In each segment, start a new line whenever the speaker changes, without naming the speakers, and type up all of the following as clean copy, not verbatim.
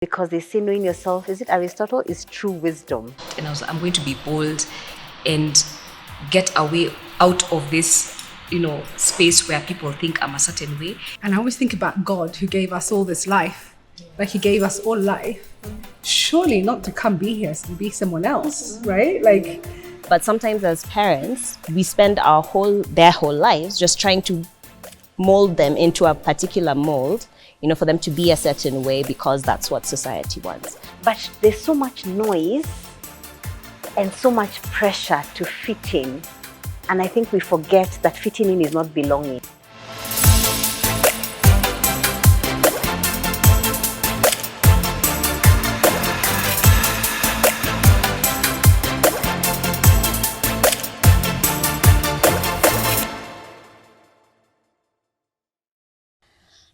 Because they say knowing yourself, is it Aristotle, is true wisdom.
And I'm going to be bold and get away out of this, space where people think I'm a certain way.
And I always think about God who gave us all this life. Like he gave us all life. Surely not to come be here and be someone else, right?
But sometimes as parents, we spend their whole lives just trying to mold them into a particular mold, for them to be a certain way because that's what society wants.
But there's so much noise and so much pressure to fit in. And I think we forget that fitting in is not belonging.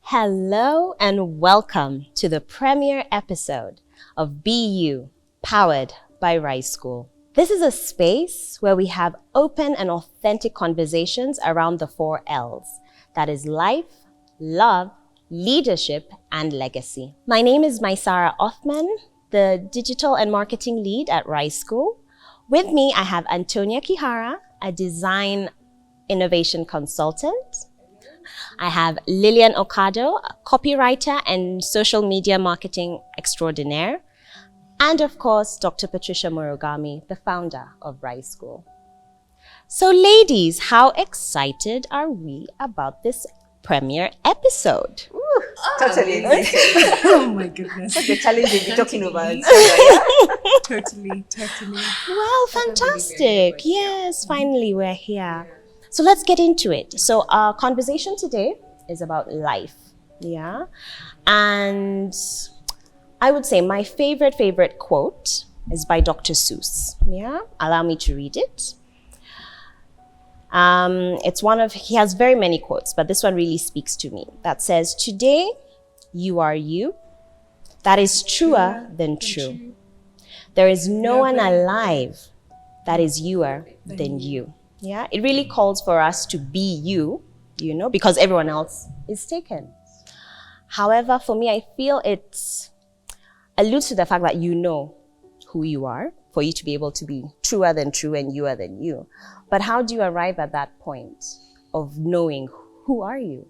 Hello and welcome to the premiere episode of Be You, powered by Rise School. This is a space where we have open and authentic conversations around the 4 L's. That is life, love, leadership, and legacy. My name is Maisara Othman, the digital and marketing lead at Rise School. With me, I have Antonia Kihara, a design innovation consultant. I have Lillian Okado, a copywriter and social media marketing extraordinaire. And of course, Dr. Patricia Murugami, the founder of Rise School. So ladies, how excited are we about this premiere episode?
Ooh, totally.
Oh my goodness.
That's the challenge we'll be talking about.
Totally.
Well, fantastic. Yes, finally we're here. So let's get into it. So our conversation today is about life, yeah? And I would say my favorite quote is by Dr. Seuss, yeah? Allow me to read it. He has very many quotes, but this one really speaks to me. That says, "Today, you are you. That is truer than true. There is no one alive that is youer than you." Yeah, it really calls for us to be you, because everyone else is taken. However, for me, I feel it alludes to the fact that you know who you are for you to be able to be truer than true and youer than you. But how do you arrive at that point of knowing who are you?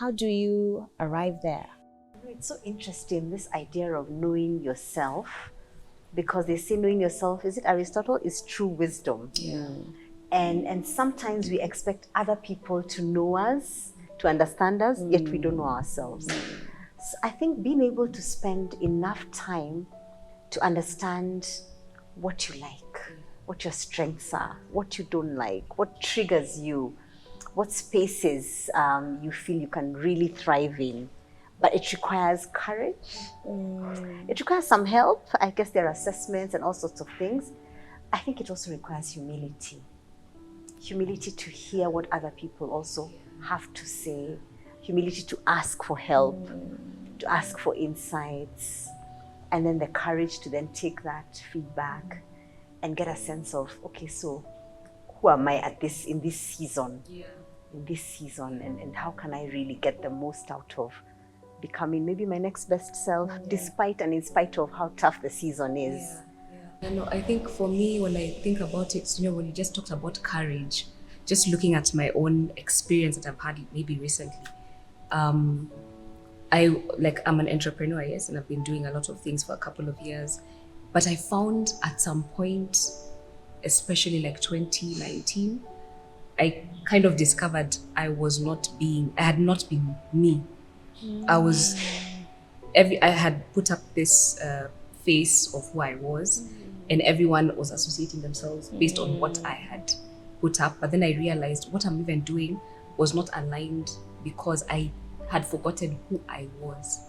How do you arrive there?
It's so interesting, this idea of knowing yourself, because they say knowing yourself, is it Aristotle, is true wisdom.
Yeah.
And sometimes we expect other people to know us, to understand us, yet we don't know ourselves. So I think being able to spend enough time to understand what you like, what your strengths are, what you don't like, what triggers you, what spaces you feel you can really thrive in. But it requires courage. It requires some help. I guess there are assessments and all sorts of things. I think it also requires humility. Humility to hear what other people also have to say. Humility to ask for help, to ask for insights. And then the courage to then take that feedback and get a sense of, okay, so who am I in this season? Yeah. In this season, and how can I really get the most out of becoming maybe my next best self, despite and in spite of how tough the season is.
Yeah. I think for me, when I think about it, when you just talked about courage, just looking at my own experience that I've had maybe recently, I'm an entrepreneur, yes, and I've been doing a lot of things for a couple of years. But I found at some point, especially like 2019, I kind of discovered I had not been me. I had put up this face of who I was, and everyone was associating themselves based on what I had put up. But then I realized what I'm even doing was not aligned because I had forgotten who I was,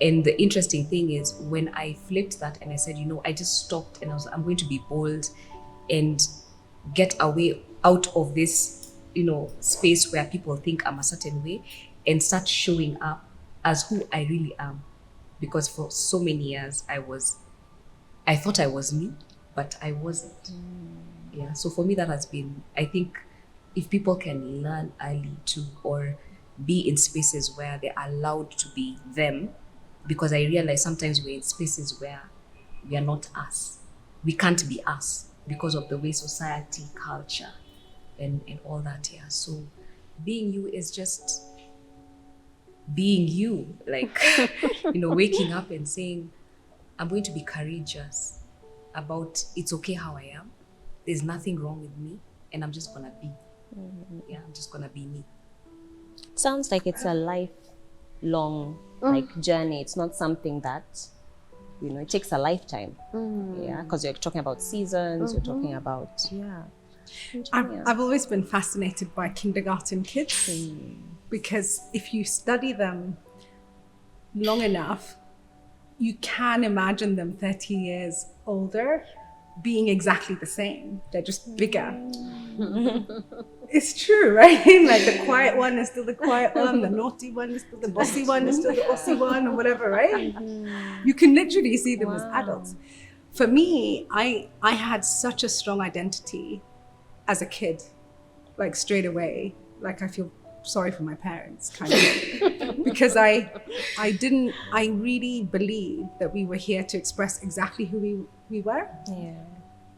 And the interesting thing is when I flipped that and I said, I just stopped and I'm going to be bold and get away out of this, space where people think I'm a certain way and start showing up as who I really am. Because for so many years I thought I was me, but I wasn't. Yeah. So for me, that has been, I think if people can learn early to, or be in spaces where they're allowed to be them, because I realized sometimes we're in spaces where we are not us. We can't be us because of the way society, culture, and all that. Yeah. So being you is just being you, like, waking up and saying, I'm going to be courageous about it's okay how I am. There's nothing wrong with me, and I'm just gonna be. Yeah, I'm just gonna be me.
Sounds like it's a lifelong journey. It's not something that, it takes a lifetime. Yeah, because you're talking about seasons, you're talking about,
I've always been fascinated by kindergarten kids because if you study them long enough, you can imagine them 30 years older being exactly the same. They're just bigger. It's true, right? Like the quiet one is still the quiet one, the naughty one is still the bossy one, is still the bossy one, or whatever, right? You can literally see them as adults. For me, I had such a strong identity as a kid, like straight away. Like I feel sorry for my parents, kind of, because I really believed that we were here to express exactly who we were.
Yeah.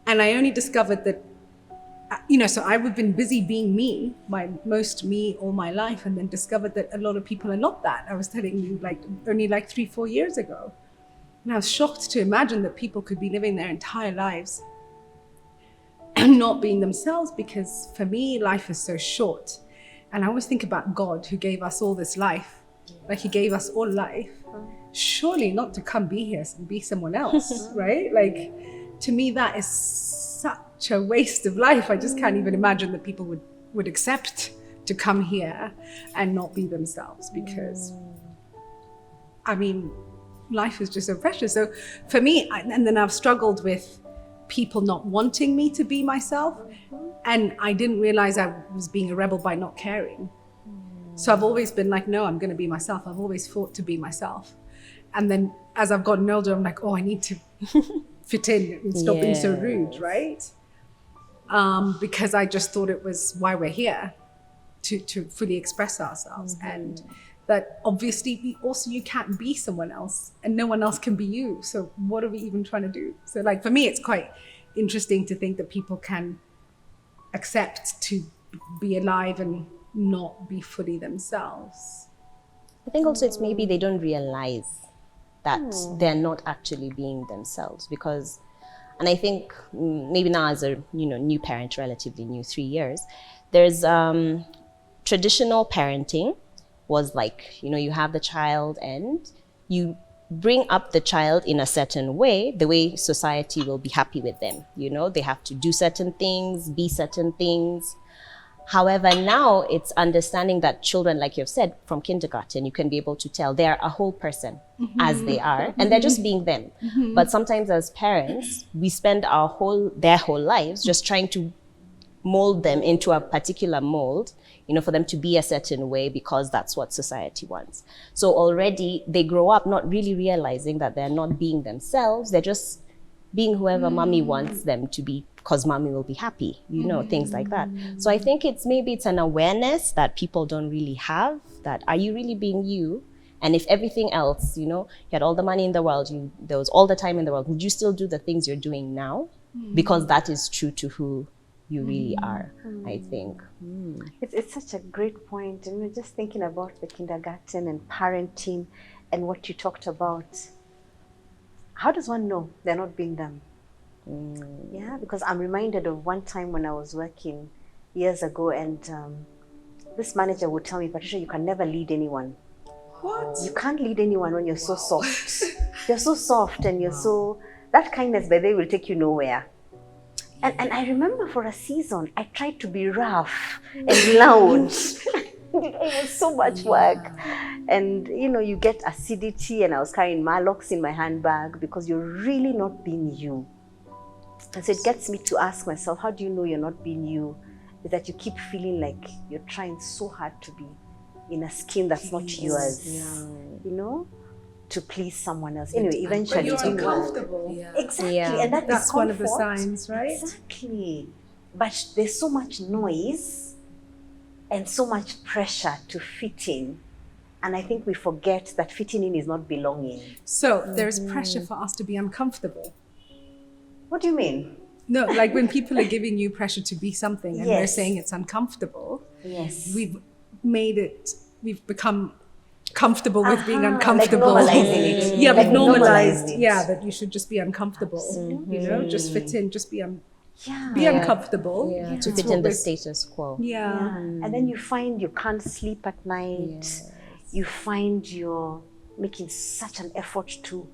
And I only discovered that, so I've been busy being me, most me all my life, and then discovered that a lot of people are not that. I was telling you, only 3-4 years ago. And I was shocked to imagine that people could be living their entire lives and not being themselves, because for me, life is so short. And I always think about God, who gave us all this life, like he gave us all life, surely not to come be here and be someone else, right? Like, to me, that is such a waste of life. I just can't even imagine that people would accept to come here and not be themselves, because, life is just so precious. So for me, and then I've struggled with people not wanting me to be myself. And I didn't realize I was being a rebel by not caring. So I've always been like, no, I'm going to be myself. I've always fought to be myself. And then as I've gotten older, I'm like, oh, I need to fit in and stop being so rude, right? Because I just thought it was why we're here, to fully express ourselves. And that obviously you can't be someone else and no one else can be you. So what are we even trying to do? So for me, it's quite interesting to think that people can accept to be alive and not be fully themselves.
I think also it's maybe they don't realize that they're not actually being themselves, because, and I think maybe now as a new parent, relatively new, 3 years, there's traditional parenting was you have the child and you bring up the child in a certain way, the way society will be happy with them. They have to do certain things, be certain things. However, now it's understanding that children, like you've said, from kindergarten, you can be able to tell they're a whole person as they are, and they're just being them. But sometimes as parents, we spend their whole lives just trying to mold them into a particular mold, for them to be a certain way because that's what society wants. So already they grow up not really realizing that they're not being themselves. They're just being whoever mommy wants them to be because mommy will be happy, things like that. So I think it's an awareness that people don't really have, that are you really being you? And if everything else, you had all the money in the world, there was all the time in the world, would you still do the things you're doing now? Because that is true to who you really are, I think.
It's such a great point. And we're just thinking about the kindergarten and parenting and what you talked about. How does one know they're not being them? Yeah, because I'm reminded of one time when I was working years ago, and this manager would tell me, Patricia, you can never lead anyone.
What?
You can't lead anyone when you're so soft. You're so soft and you're so... That kindness, by the way, will take you nowhere. And I remember for a season, I tried to be rough and loud. It was so much work. And, you get acidity, and I was carrying Marlocks in my handbag because you're really not being you. And so it gets me to ask myself, how do you know you're not being you? Is that you keep feeling like you're trying so hard to be in a skin that's not yours, to please someone else. Anyway, eventually,
But you're uncomfortable.
Yeah.
Exactly,
Yeah.
and
That's one of the signs, right?
Exactly. But there's so much noise and so much pressure to fit in And I think we forget that fitting in is not belonging.
So there's pressure for us to be uncomfortable.
What do you mean?
No, like when people are giving you pressure to be something and they're
Yes.
saying it's uncomfortable,
Yes.
we've become comfortable with being uncomfortable.
Like normalizing it.
Yeah,
Like
we've normalized,
it.
that you should just be uncomfortable. You know, just fit in, just be uncomfortable.
Yeah, to
It's
fit
what
in the
we're-
status quo.
Yeah.
And then you find you can't sleep at night. You find you're making such an effort to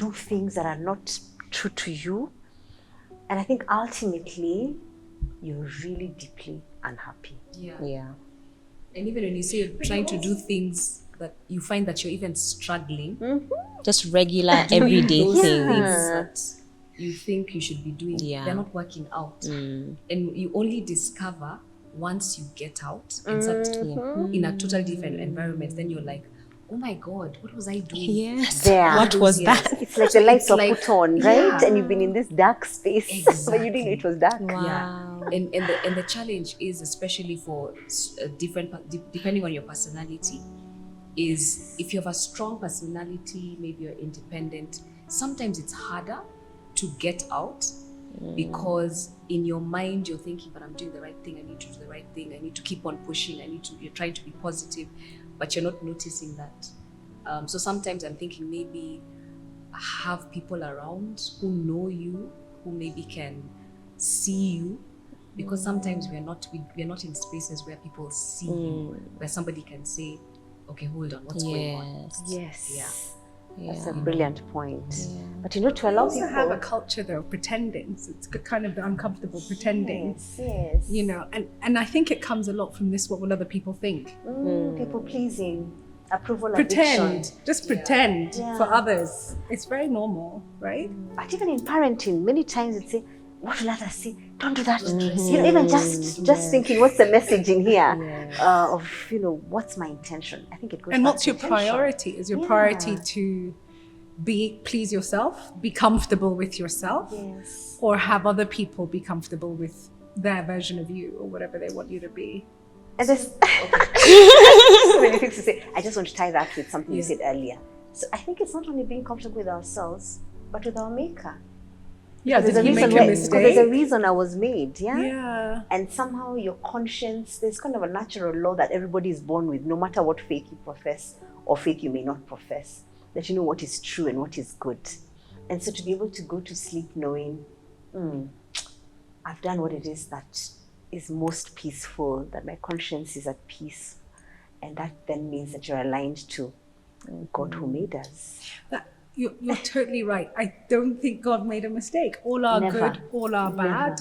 do things that are not true to you. And I think ultimately, you're really deeply unhappy.
Yeah.
And even when you say you're trying to do things that you find that you're even struggling,
Just regular, everyday
those
things.
things that you think you should be doing,
Yeah.
they're not working out. And you only discover once you get out in a totally different environment, then you're like, oh my God, what was I doing?
Yes.
There.
What was
Yes.
that?
It's like the lights
It's
are
like-
put on, right?
Yeah.
And you've been in this dark space, but you didn't know it was dark.
Wow.
Yeah, and the challenge is, especially for depending on your personality, is if you have a strong personality, maybe you're independent, sometimes it's harder to get out because in your mind you're thinking, but I'm doing the right thing, I need to do the right thing, I need to keep on pushing, you're trying to be positive, but you're not noticing that. So sometimes I'm thinking maybe have people around who know you, who maybe can see you, because sometimes we're not in spaces where people see you, where somebody can say, okay, hold on, what's going on?
Yes.
Yeah.
That's a brilliant point. But to
We
allow
also
people...
have a culture though of pretending. So it's kind of uncomfortable pretending.
Yes.
You know, and I think it comes a lot from this, what will other people think?
People pleasing, approval
Pretend,
addiction.
just pretend
Yeah.
for others. It's very normal, right?
But even in parenting, many times it's say, what will others say? Don't do that. You know, even just thinking, what's the message in here of, what's my intention? I think it goes
And
back
what's
to
your
intention.
priority? Is your priority to please yourself, be comfortable with yourself,
Yes.
or have other people be comfortable with their version of you or whatever they want you to be?
And there's so many things to say. I just want to tie that with something you said earlier. So I think it's not only being comfortable with ourselves, but with our maker.
Yeah,
There's
did
a
you
reason
make a
why- because there's a
mistake?
reason I was made,
Yeah.
And somehow your conscience, there's kind of a natural law that everybody is born with, no matter what faith you profess or faith you may not profess, that you know what is true and what is good. And so to be able to go to sleep knowing, I've done what it is that is most peaceful, that my conscience is at peace. And that then means that you're aligned to God who made us.
You're totally right. I don't think God made a mistake. All our
Never.
good, all our bad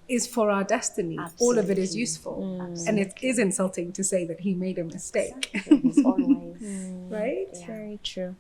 is for our destiny. All of it is
Absolutely.
useful. And it is insulting to say that he made a mistake.
He's always.
Right?
Very true.